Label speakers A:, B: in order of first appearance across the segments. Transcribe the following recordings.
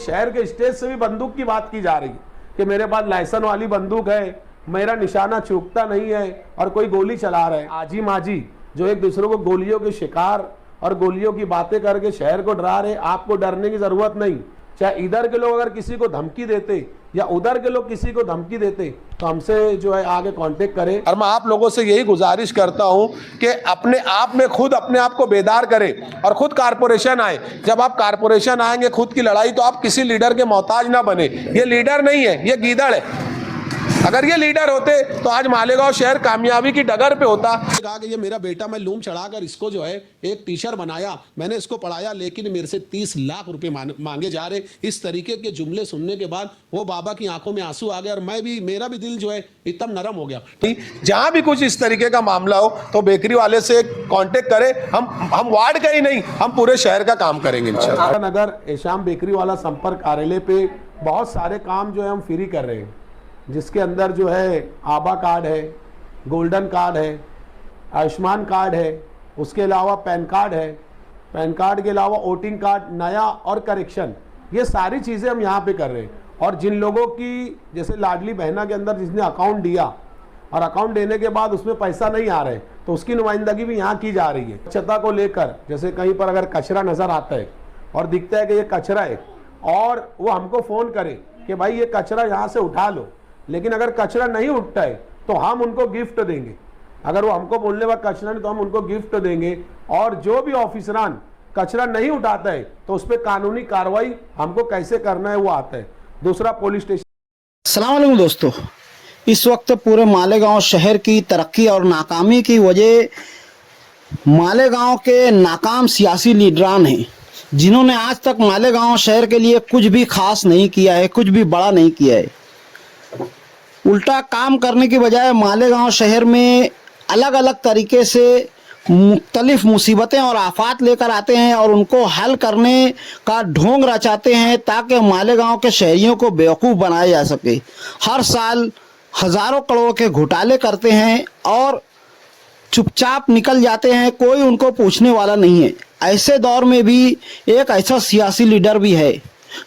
A: शहर के स्टेज से भी बंदूक की बात की जा रही है कि मेरे पास लाइसेंस वाली बंदूक है, मेरा निशाना चूकता नहीं है, और कोई गोली चला रहा है। आजी माजी जो एक दूसरे को गोलियों के शिकार और गोलियों की बातें करके शहर को डरा रहे, आपको डरने की जरूरत नहीं। चाहे इधर के लोग अगर किसी को धमकी देते या उधर के लोग किसी को धमकी देते तो हमसे जो है आगे कांटेक्ट करें। और मैं आप लोगों से यही गुजारिश करता हूं कि अपने आप में खुद अपने आप को बेदार करें और खुद कारपोरेशन आए। जब आप कारपोरेशन आएंगे खुद की लड़ाई, तो आप किसी लीडर के मोहताज ना बने। ये लीडर नहीं है, ये गीदड़ है। अगर ये लीडर होते तो आज मालेगांव शहर कामयाबी की डगर पे होता। कहा कि ये मेरा बेटा, मैं लूम चढ़ाकर इसको जो है एक टीचर बनाया, मैंने इसको पढ़ाया, लेकिन मेरे से 30 लाख रुपए मांगे जा रहे। इस तरीके के जुमले सुनने के बाद वो बाबा की आंखों में आंसू आ गए और मेरा भी दिल जो है एकदम नरम हो गया। जहां भी कुछ इस तरीके का मामला हो तो बेकरी वाले से कांटेक्ट करें। हम वार्ड का ही नहीं, हम पूरे शहर का काम करेंगे इंशाल्लाह। नगर एशाम बेकरी वाला संपर्क कार्यालय पे बहुत सारे काम जो है हम फ्री कर रहे हैं, जिसके अंदर जो है आबा कार्ड है, गोल्डन कार्ड है, आयुष्मान कार्ड है, उसके अलावा पैन कार्ड है, पैन कार्ड के अलावा वोटिंग कार्ड नया और करेक्शन, ये सारी चीज़ें हम यहाँ पे कर रहे हैं। और जिन लोगों की जैसे लाडली बहना के अंदर जिसने अकाउंट दिया और अकाउंट देने के बाद उसमें पैसा नहीं आ रहे, तो उसकी नुमाइंदगी भी यहाँ की जा रही है। स्वच्छता को लेकर जैसे कहीं पर अगर कचरा नज़र आता है और दिखता है कि ये कचरा है और वो हमको फ़ोन करे कि भाई ये कचरा यहाँ से उठा लो, लेकिन अगर कचरा नहीं उठता है तो हम उनको गिफ्ट देंगे। अगर वो हमको बोलने वाला कचरा नहीं तो हम उनको गिफ्ट देंगे। और जो भी ऑफिसरान कचरा नहीं उठाता है तो उस पर कानूनी कार्रवाई हमको कैसे करना है वो आता है। दूसरा पुलिस स्टेशन।
B: अस्सलाम वालेकुम दोस्तों, इस वक्त पूरे मालेगांव शहर की तरक्की और नाकामी की वजह मालेगांव के नाकाम सियासी लीडरान हैं, जिन्होंने आज तक मालेगांव शहर के लिए कुछ भी खास नहीं किया है, कुछ भी बड़ा नहीं किया है। उल्टा काम करने की बजाय मालेगांव शहर में अलग अलग तरीके से मुख्तलिफ मुसीबतें और आफात लेकर आते हैं और उनको हल करने का ढोंग रचाते हैं ताकि मालेगांव के शहरियों को बेवकूफ़ बनाया जा सके। हर साल हज़ारों करोड़ के घोटाले करते हैं और चुपचाप निकल जाते हैं, कोई उनको पूछने वाला नहीं है। ऐसे दौर में भी एक ऐसा सियासी लीडर भी है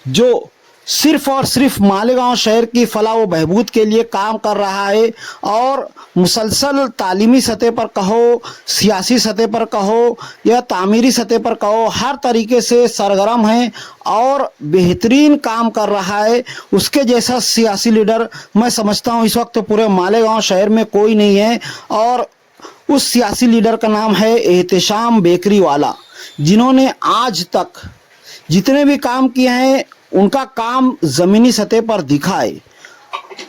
B: जो सिर्फ और सिर्फ मालेगांव शहर की फलाह व बहबूद के लिए काम कर रहा है और मुसलसल तालीमी सतह पर कहो, सियासी सतह पर कहो या तामीरी सतह पर कहो, हर तरीके से सरगर्म है और बेहतरीन काम कर रहा है। उसके जैसा सियासी लीडर मैं समझता हूँ इस वक्त पूरे मालेगांव शहर में कोई नहीं है। और उस सियासी लीडर का नाम है एहतेशाम बेकरी वाला, जिन्होंने आज तक जितने भी काम किए हैं उनका काम ज़मीनी सतह पर दिखा है,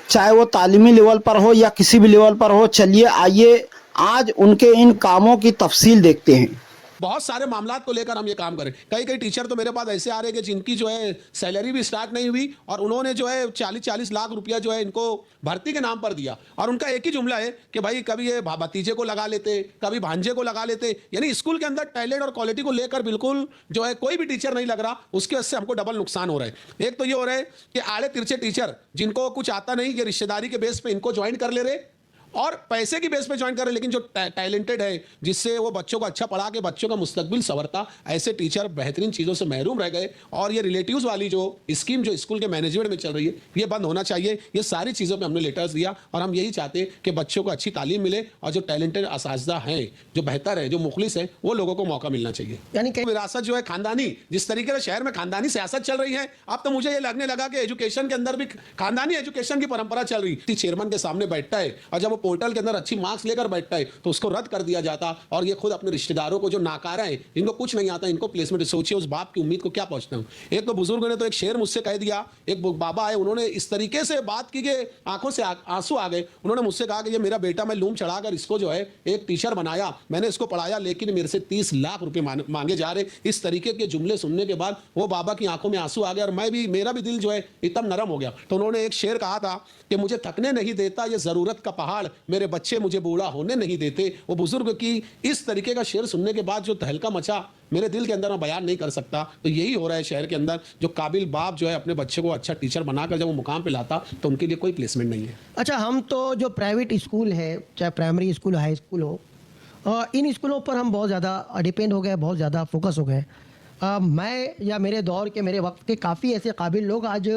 B: चाहे वो तालीमी लेवल पर हो या किसी भी लेवल पर हो। चलिए आइए आज उनके इन कामों की तफसील देखते हैं।
A: बहुत सारे मामलात को लेकर हम ये काम करें। कई टीचर तो मेरे पास ऐसे आ रहे हैं कि जिनकी जो है सैलरी भी स्टार्ट नहीं हुई और उन्होंने जो है 40-40 लाख रुपया जो है इनको भर्ती के नाम पर दिया। और उनका एक ही जुमला है कि भाई कभी ये भतीजे को लगा लेते, कभी भांजे को लगा लेते। यानी स्कूल के अंदर टैलेंट और क्वालिटी को लेकर बिल्कुल जो है कोई भी टीचर नहीं लग रहा, उसके वजह से हमको डबल नुकसान हो रहा है। एक तो ये हो रहा है कि आड़े तिरछे टीचर जिनको कुछ आता नहीं, ये रिश्तेदारी के बेस पे इनको ज्वाइन कर ले रहे और पैसे की बेस पे ज्वाइन कर रहे, लेकिन जो टैलेंटेड है जिससे वो बच्चों को अच्छा पढ़ा के बच्चों का मुस्तकबिल संवरता, ऐसे टीचर बेहतरीन चीज़ों से महरूम रह गए। और ये रिलेटिव्स वाली जो स्कीम जो स्कूल के मैनेजमेंट में चल रही है, ये बंद होना चाहिए। ये सारी चीज़ों पे हमने लेटर्स दिया और हम यही चाहते हैं कि बच्चों को अच्छी तालीम मिले और जो टैलेंटेड असातिज़ा हैं, जो बेहतर है, जो मुखलिस है, वो लोगों को मौका मिलना चाहिए। यानी कि विरासत जो है खानदानी, जिस तरीके से शहर में खानदानी सियासत चल रही है, अब तो मुझे ये लगने लगा कि एजुकेशन के अंदर भी खानदानी एजुकेशन की परंपरा चल रही थी। चेयरमैन के सामने बैठता है और जब वो पोर्टल के अंदर अच्छी मार्क्स लेकर बैठता है तो उसको रद्द कर दिया जाता और ये खुद अपने रिश्तेदारों को जो नाकारा है, जिनको कुछ नहीं आता, इनको प्लेसमेंट। सोचिए उस बाप की उम्मीद को क्या पहुंचता हूं। एक तो बुजुर्ग ने तो एक शेर मुझसे कह दिया, एक बाबा आए, उन्होंने इस तरीके से बात की कि आंखों से आंसू आ गए। उन्होंने मुझसे कहा कि ये मेरा बेटा, मैं लूम चढ़ाकर इसको जो है एक टीचर बनाया, मैंने इसको पढ़ाया, लेकिन मेरे से 30 लाख रुपए मांगे जा रहे। इस तरीके के जुमले सुनने के बाद वो बाबा की आंखों में आंसू आ गए और मेरा भी दिल जो है एकदम नरम हो गया। तो उन्होंने एक शेर कहा था कि मुझे थकने नहीं देता ये जरूरत का पहाड़, मेरे बच्चे मुझे बूढ़ा होने नहीं देते। वो बुजुर्ग की इस तरीके का शेर सुनने के बाद जो तहलका मचा मेरे दिल के अंदर, मैं बयान नहीं कर सकता। तो यही हो रहा है शहर के अंदर, जो काबिल बाप जो है अपने बच्चे को अच्छा टीचर बनाकर जब वो मुकाम पे लाता तो उनके लिए कोई प्लेसमेंट नहीं है।
C: अच्छा, हम तो जो प्राइवेट स्कूल है, चाहे प्राइमरी स्कूल हाई स्कूल हो, इन स्कूलों पर हम बहुत ज़्यादा डिपेंड हो गए, बहुत ज़्यादा फोकस हो गए। मैं या मेरे दौर के मेरे वक्त के काफ़ी ऐसे काबिल लोग आज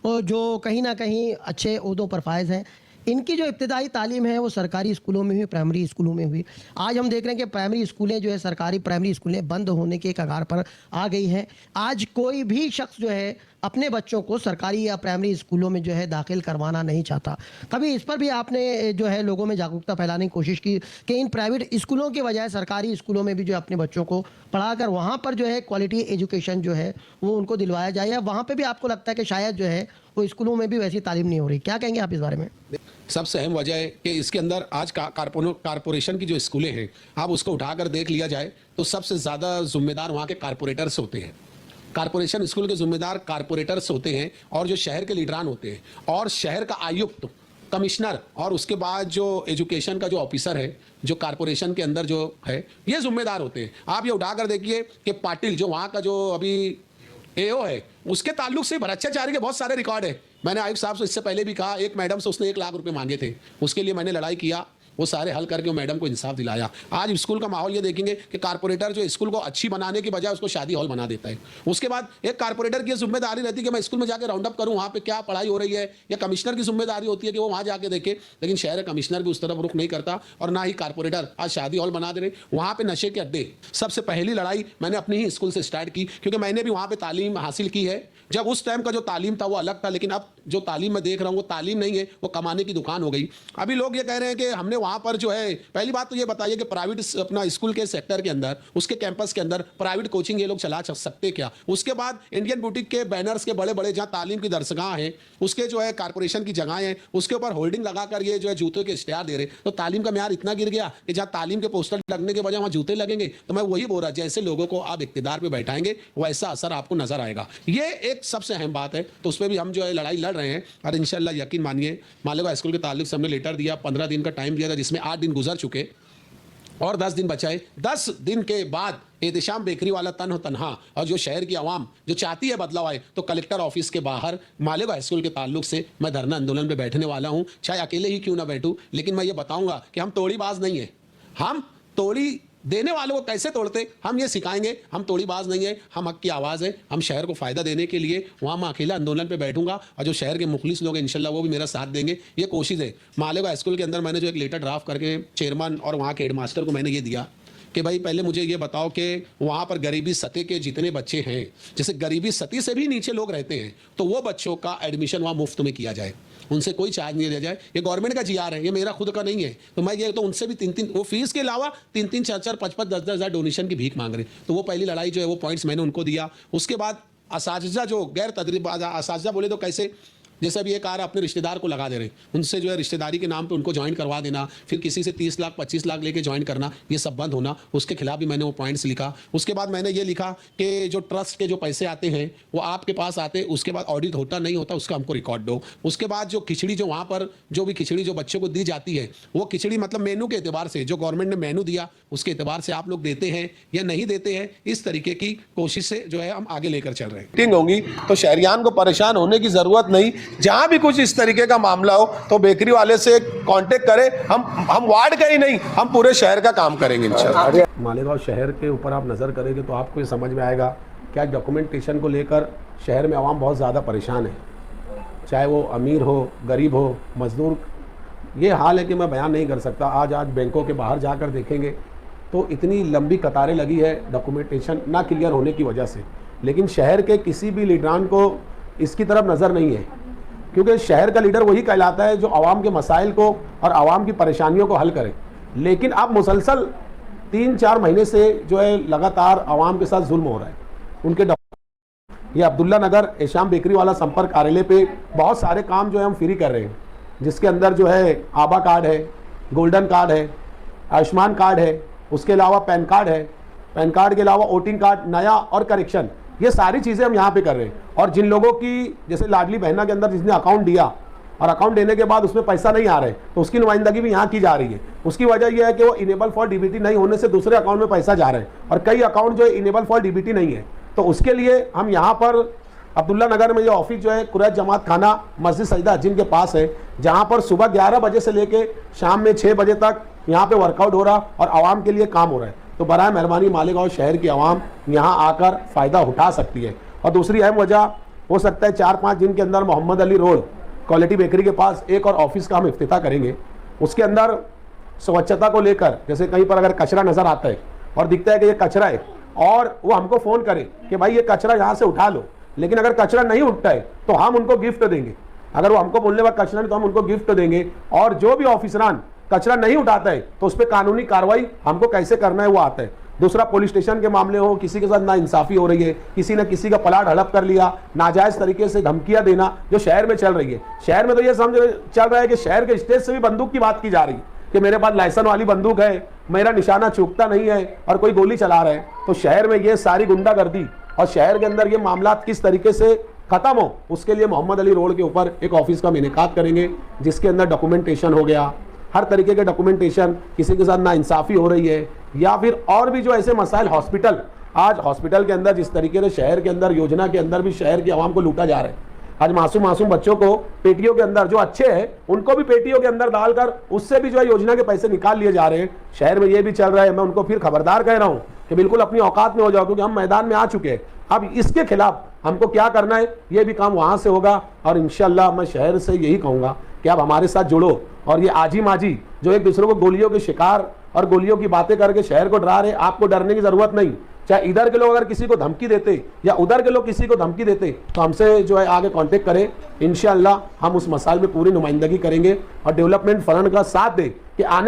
C: जो कहीं ना कहीं अच्छे ओहदों पर फायज हैं, इनकी जो इब्तदाई तालीम है वो सरकारी स्कूलों में हुई, प्राइमरी स्कूलों में हुई। आज हम देख रहे हैं कि प्राइमरी स्कूलें जो है, सरकारी प्राइमरी स्कूलें बंद होने के कगार पर आ गई हैं। आज कोई भी शख्स जो है अपने बच्चों को सरकारी या प्राइमरी स्कूलों में जो है दाखिल करवाना नहीं चाहता। कभी इस पर भी आपने जो है लोगों में जागरूकता फैलाने की कोशिश की कि इन प्राइवेट स्कूलों के बजाय सरकारी स्कूलों में भी जो अपने बच्चों को पढ़ाकर वहाँ पर जो है क्वालिटी एजुकेशन जो है वो उनको दिलवाया जाए, या वहाँ पर भी आपको लगता है कि शायद जो है वो स्कूलों में भी वैसी तालीम नहीं हो रही? क्या कहेंगे आप इस बारे में?
D: सबसे अहम वजह है कि इसके अंदर आज कारपोरेशन की जो स्कूलें हैं, आप उसको उठाकर देख लिया जाए तो सबसे ज़्यादा जिम्मेदार वहाँ के कारपोरेटर्स होते हैं। कारपोरेशन स्कूल के जिम्मेदार कारपोरेटर्स होते हैं और जो शहर के लीडरान होते हैं, और शहर का आयुक्त, कमिश्नर, और उसके बाद जो एजुकेशन का जो ऑफिसर है, जो कारपोरेशन के अंदर जो है, ये जिम्मेदार होते हैं। आप ये उठाकर देखिए कि पाटिल जो वहाँ का जो अभी एओ है, उसके ताल्लुक से भ्रष्टाचारी के बहुत सारे रिकॉर्ड है। मैंने आयुक्त साहब से इससे पहले भी कहा, एक मैडम से उसने 1 लाख रुपए मांगे थे, उसके लिए मैंने लड़ाई किया, वो सारे हल करके वो मैडम को इंसाफ दिलाया। आज स्कूल का माहौल ये देखेंगे कि कारपोरेटर जो स्कूल को अच्छी बनाने की बजाय उसको शादी हॉल बना देता है। उसके बाद एक कारपोरेटर की जिम्मेदारी रहती है कि मैं स्कूल में जाकर राउंड अप करूं, वहाँ पे क्या पढ़ाई हो रही है, या कमिश्नर की जिम्मेदारी होती है कि वो वहाँ जाके देखे। लेकिन शहर कमिश्नर भी उस तरफ रुख नहीं करता, और ना ही कारपोरेटर आज शादी हॉल बना दे रहे। वहाँ पे नशे के अड्डे, सबसे पहली लड़ाई मैंने अपनी ही स्कूल से स्टार्ट की, क्योंकि मैंने भी वहाँ पे तालीम हासिल की है। जब उस टाइम का जो तालीम था वो अलग था, लेकिन अब जो तालीम मैं देख रहा हूँ वो तालीम नहीं है, वो कमाने की दुकान हो गई। अभी लोग ये कह रहे हैं कि हमने वहाँ पर जो है, पहली बात तो ये बताइए कि प्राइवेट अपना स्कूल के सेक्टर के अंदर, उसके कैंपस के अंदर प्राइवेट कोचिंग ये लोग चला सकते क्या? उसके बाद इंडियन बुटीक के बैनर्स के बड़े बड़े जहाँ तालीम की दरसगाह हैं, उसके जो है कारपोरेशन की जगह हैं, उसके ऊपर होल्डिंग लगाकर ये जो है जूतों के इश्तेहार दे रहे। तो तालीम का म्यार इतना गिर गया कि जहाँ तालीम के पोस्टर लगने के बजाय वहाँ जूते लगेंगे। तो मैं वही बोल रहा, जैसे लोगों को आप इक्तिदार पर बैठाएंगे वैसा असर आपको नजर आएगा। ये एक सबसे अहम बात है। तो उस पर भी हम जो है लड़ाई लड़ रहे हैं, और इंशाल्लाह यकीन मानिए, मालेगांव स्कूल के ताल्लुक से हमने लेटर दिया, 15 दिन का टाइम दिया था, जिसमें 8 दिन गुजर चुके और 10 दिन बचाए। 10 दिन के बाद एहतिशाम बेकरी वाला तनहा, और जो शहर की आवाम जो चाहती है बदलाव आए, तो कलेक्टर ऑफिस के बाहर मालेगांव स्कूल के ताल्लुक से मैं धरना आंदोलन पे बैठने वाला हूं। चाहे अकेले ही क्यों ना बैठूं, लेकिन मैं ये बताऊंगा कि हम तोड़ीबाज नहीं है। हम तोड़ी देने वालों को कैसे तोड़ते हम ये सिखाएंगे। हम तोड़ीबाज नहीं है, हम हक की आवाज़ है। हम शहर को फ़ायदा देने के लिए वहाँ मैं अकेला आंदोलन पे बैठूंगा, और जो शहर के मुखलिस लोग हैं इंशाल्लाह वो भी मेरा साथ देंगे। ये कोशिश है। मालेगांव स्कूल के अंदर मैंने जो एक लेटर ड्राफ्ट करके चेयरमैन और वहाँ के हेडमास्टर को मैंने ये दिया कि भाई पहले मुझे ये बताओ कि वहाँ पर गरीबी सतह के जितने बच्चे हैं, जैसे गरीबी सतह से भी नीचे लोग रहते हैं, तो वो बच्चों का एडमिशन वहाँ मुफ्त में किया जाए, उनसे कोई चार्ज नहीं दिया जाए। ये गवर्नमेंट का जीआर है, ये मेरा खुद का नहीं है। तो मैं ये तो उनसे भी 3-3 वो फीस के अलावा 3-3, 4-4, 5-5, 10-10 हज़ार डोनेशन की भीख मांग रहे। तो वो पहली लड़ाई जो है वो पॉइंट्स मैंने उनको दिया। उसके बाद असातिज़ा जो गैर तदरीबाज असातिज़ा बोले तो कैसे, जैसे अभी एक आ रहा अपने रिश्तेदार को लगा दे रहे, उनसे जो है रिश्तेदारी के नाम पे उनको ज्वाइन करवा देना, फिर किसी से 30 लाख 25 लाख लेके ज्वाइन करना, ये सब बंद होना। उसके खिलाफ भी मैंने वो पॉइंट्स लिखा। उसके बाद मैंने ये लिखा कि जो ट्रस्ट के जो पैसे आते हैं वो आपके पास आते, उसके बाद ऑडिट होता नहीं होता, उसका हमको रिकॉर्ड दो। उसके बाद जो खिचड़ी जो वहाँ पर जो भी खिचड़ी जो बच्चों को दी जाती है, वो खिचड़ी मतलब मेनू के एतबार से, जो गवर्नमेंट ने मेनू दिया उसके एतबार से आप लोग देते हैं या नहीं देते हैं, इस तरीके की कोशिश से जो है हम आगे लेकर चल रहे हैं।
A: मीटिंग होंगी तो शहरियान को परेशान होने की जरूरत नहीं। जहां भी कुछ इस तरीके का मामला हो तो बेकरी वाले से कांटेक्ट करें। हम वार्ड का ही नहीं, हम पूरे शहर का काम करेंगे इंशाल्लाह। मालेगांव शहर के ऊपर आप नज़र करेंगे तो आपको ये समझ में आएगा क्या डॉक्यूमेंटेशन को लेकर शहर में आवाम बहुत ज़्यादा परेशान है, चाहे वो अमीर हो, गरीब हो, मजदूर। ये हाल है कि मैं बयान नहीं कर सकता। आज बैंकों के बाहर जाकर देखेंगे तो इतनी लंबी कतारें लगी है डॉक्यूमेंटेशन ना क्लियर होने की वजह से। लेकिन शहर के किसी भी लीडरान को इसकी तरफ नज़र नहीं है, क्योंकि शहर का लीडर वही कहलाता है जो आवाम के मसाइल को और आवाम की परेशानियों को हल करे। लेकिन अब मुसलसल 3-4 महीने से जो है लगातार आवाम के साथ जुल्म हो रहा है। उनके ये अब्दुल्ला नगर एशाम बेकरी वाला संपर्क कार्यालय पे बहुत सारे काम जो है हम फ्री कर रहे हैं, जिसके अंदर जो है आबा कार्ड है, गोल्डन कार्ड है, आयुष्मान कार्ड है, उसके अलावा पैन कार्ड है, पैन कार्ड के अलावा वोटिंग कार्ड नया और करेक्शन, ये सारी चीज़ें हम यहाँ पे कर रहे हैं। और जिन लोगों की जैसे लाडली बहना के अंदर जिसने अकाउंट दिया और अकाउंट देने के बाद उसमें पैसा नहीं आ रहे, तो उसकी नुमाइंदगी भी यहाँ की जा रही है। उसकी वजह यह है कि वो इनेबल फॉर डीबीटी नहीं होने से दूसरे अकाउंट में पैसा जा रहे हैं, और कई अकाउंट जो है इनेबल फॉर डीबीटी नहीं है। तो उसके लिए हम यहाँ पर अब्दुल्ला नगर में ये ऑफिस जो है कुरैश जमात खाना मस्जिद सईदा जिन के पास है, जहाँ पर सुबह 11 बजे से लेके शाम में 6 बजे तक यहाँ पे वर्कआउट हो रहा और आवाम के लिए काम हो रहा है। तो बराए मेहरबानी मालेगांव शहर की आवाम यहाँ आकर फ़ायदा उठा सकती है। और दूसरी अहम वजह हो सकता है 4-5 दिन के अंदर Mohammed Ali road quality bakery के पास एक और ऑफिस का हम इफ्तिताह करेंगे। उसके अंदर स्वच्छता को लेकर, जैसे कहीं पर अगर कचरा नज़र आता है और दिखता है कि ये कचरा है और वो हमको फ़ोन करे कि भाई ये कचरा यहाँ से उठा लो, लेकिन अगर कचरा नहीं उठता है तो हम उनको गिफ्ट देंगे। अगर वो हमको बोलने वाला कचरा नहीं तो हम उनको गिफ्ट देंगे। और जो भी ऑफिसरान कचरा नहीं उठाता है तो उस पर कानूनी कार्रवाई हमको कैसे करना है वो आता है। दूसरा, पुलिस स्टेशन के मामले हो, किसी के साथ नाइंसाफ़ी हो रही है, किसी ने किसी का प्लाट हड़प कर लिया, नाजायज़ तरीके से धमकियां देना जो शहर में चल रही है। शहर में तो ये समझ चल रहा है कि शहर के स्टेज से भी बंदूक की बात की जा रही है कि मेरे पास लाइसेंस वाली बंदूक है, मेरा निशाना चूकता नहीं है और कोई गोली चला रहा है। तो शहर में ये सारी गुंडागर्दी और शहर के अंदर ये मामला किस तरीके से खत्म हो, उसके लिए मोहम्मद अली रोड के ऊपर एक ऑफिस का हम इनेकाद करेंगे, जिसके अंदर डॉक्यूमेंटेशन हो गया, हर तरीके के डॉक्यूमेंटेशन, किसी के साथ नाइंसाफ़ी हो रही है या फिर और भी जो ऐसे मसाइल, हॉस्पिटल, आज हॉस्पिटल के अंदर जिस तरीके से शहर के अंदर योजना के अंदर भी शहर की आवाम को लूटा जा रहा है। आज मासूम बच्चों को पेटियों के अंदर, जो अच्छे हैं उनको भी पेटियों के अंदर डालकर उससे भी जो है योजना के पैसे निकाल लिए जा रहे हैं। शहर में ये भी चल रहा है। मैं उनको फिर खबरदार कह रहा हूँ कि बिल्कुल अपनी औकात में हो जाओ, क्योंकि हम मैदान में आ चुके हैं। अब इसके खिलाफ हमको क्या करना है, ये भी काम वहाँ से होगा। और इंशाल्लाह मैं शहर से यही कहूँगा कि आप हमारे साथ जुड़ो और ये आजी माजी जो एक दूसरे को गोलियों के शिकार और गोलियों की बातें करके शहर को डरा रहे, आपको डरने की ज़रूरत नहीं। चाहे इधर के लोग अगर किसी को धमकी देते या उधर के लोग किसी को धमकी देते तो हमसे जो है आगे कांटेक्ट करें। इंशाअल्लाह हम उस मसाइल में पूरी नुमाइंदगी करेंगे और डेवलपमेंट फंड का साथ दें कि आने